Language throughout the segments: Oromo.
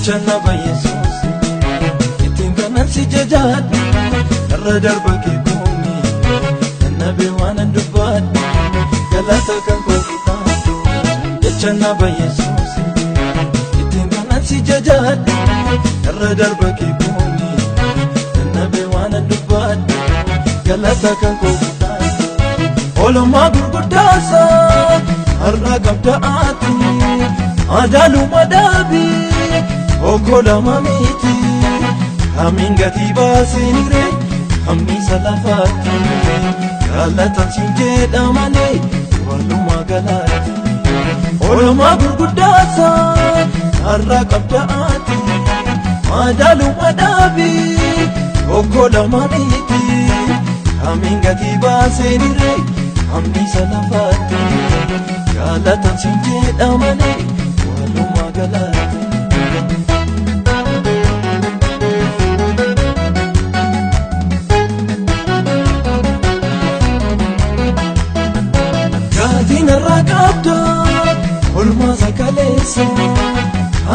Echana ba Yesus itinganan si jajad radar bagi bumi nabi wana dubat galata kan ko kitado. Echana ba Yesus itinganan si jajad radar bagi bumi nabi wana dubat galata kan ko kitado. Olama gurgudasa harra kabdaati adalu madabi okola mamiti hamin gatiba sinire hammi salafati galatan sinjeda male waluma galati. Olama gurgudasa harra kabdaati adalu madabi okola mamiti hamin gatiba sinire hammi salafati galatan sinjeda male waluma galati. Rakabda olma zakalesa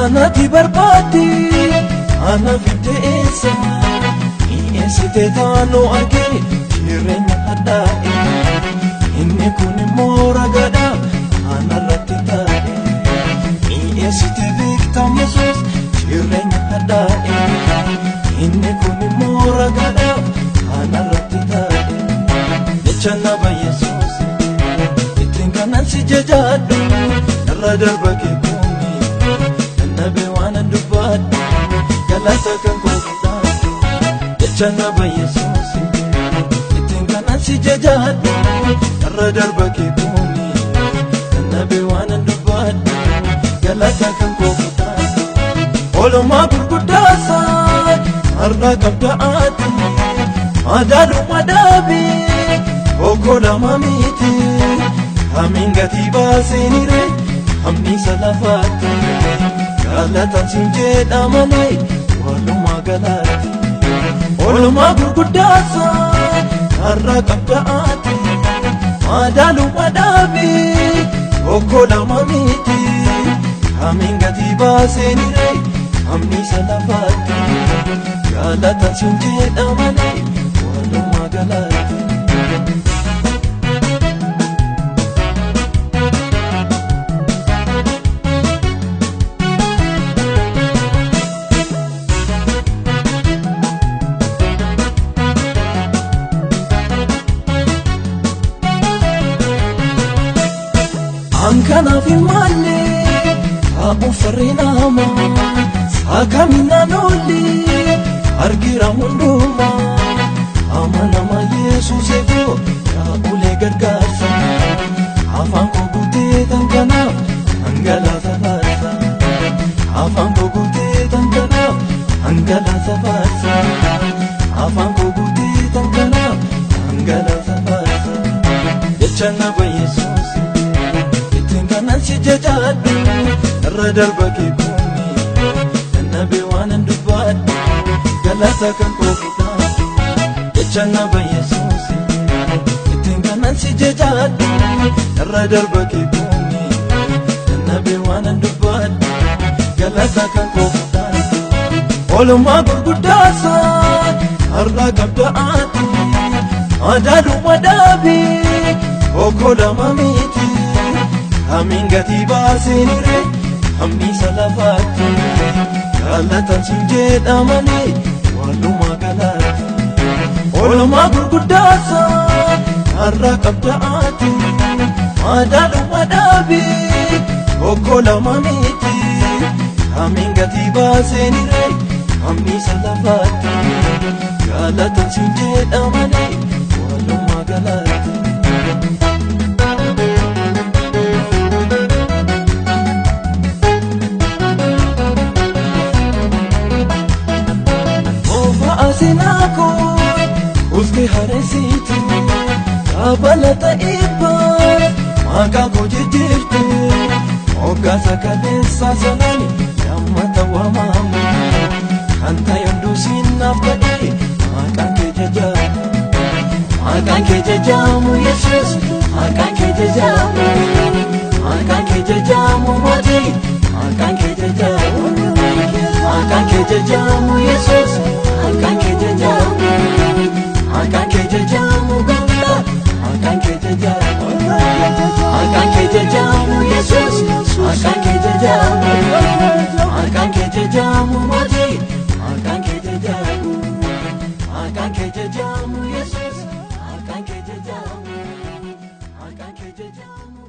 ana tibarbati ana fitesa iesite tano arge jirenya hadai inni kuni mora gada ana ratita iesite victim Jesus jirenya hadai inni kuni mora gada ana ratita. Echana ba Yesus si jajadu radar bagi bumi nabi wana dubat galata kan ko kitado. Echana ba Yesus itinganan si jajadu radar bagi bumi nabi wana dubat galata kan ko kitado. Olama gurgudasa harra kabdaati adalu madabi okola mamiti hamin gatiba sinire hamni salafati galatan sinjeda male waluma galati. Olama gurgudasa harra kabdaati adalu madabi okola mamiti hamin gatiba sinire hamni salafati galatan sinjeda male waluma galati. Ankana fi male abu farinama sakamina noli argira hunduma amanama Yesus efo ya ule gargarsa afan ko gute tangana angala safarsa afan ko gute tangana angala safarsa afan ko gute tangana angala safarsa. Echana ba Yesus si jajadu radar bagi bumi nabi wana dubat galata kan ko kitado. Echana ba Yesus itinganan si jajadu radar bagi bumi nabi wana dubat galata kan ko kitado. Olama gurgudasa harra kabdaati adalu madabi okola mamiti hamin gatiba sinire hamni salafati galatan sinjeda male waluma galati. Olama gurgudasa harra kabdaati adalu madabi okola mamiti hamin gatiba sinire hamni salafati galatan sinjeda male waluma galati. Asinako uske haresiti kabalata iba maka ko jijirte oga sakalesa sanani yamata wa mama kanta yandu sinapade maka ke jajamu Yesus maka ke jajamu mati maka ke jajamu kee jajamu Yesuus maqaan kee jajamu maqaan kee jajamu Gooftaa maqaan kee jajamu maqaan kee jajamu Yesuus maqaan kee jajamu maqaan kee jajamu Mootii maqaan kee jajamu maqaan kee jajamu Yesuus maqaan kee jajamu maqaan kee jajamu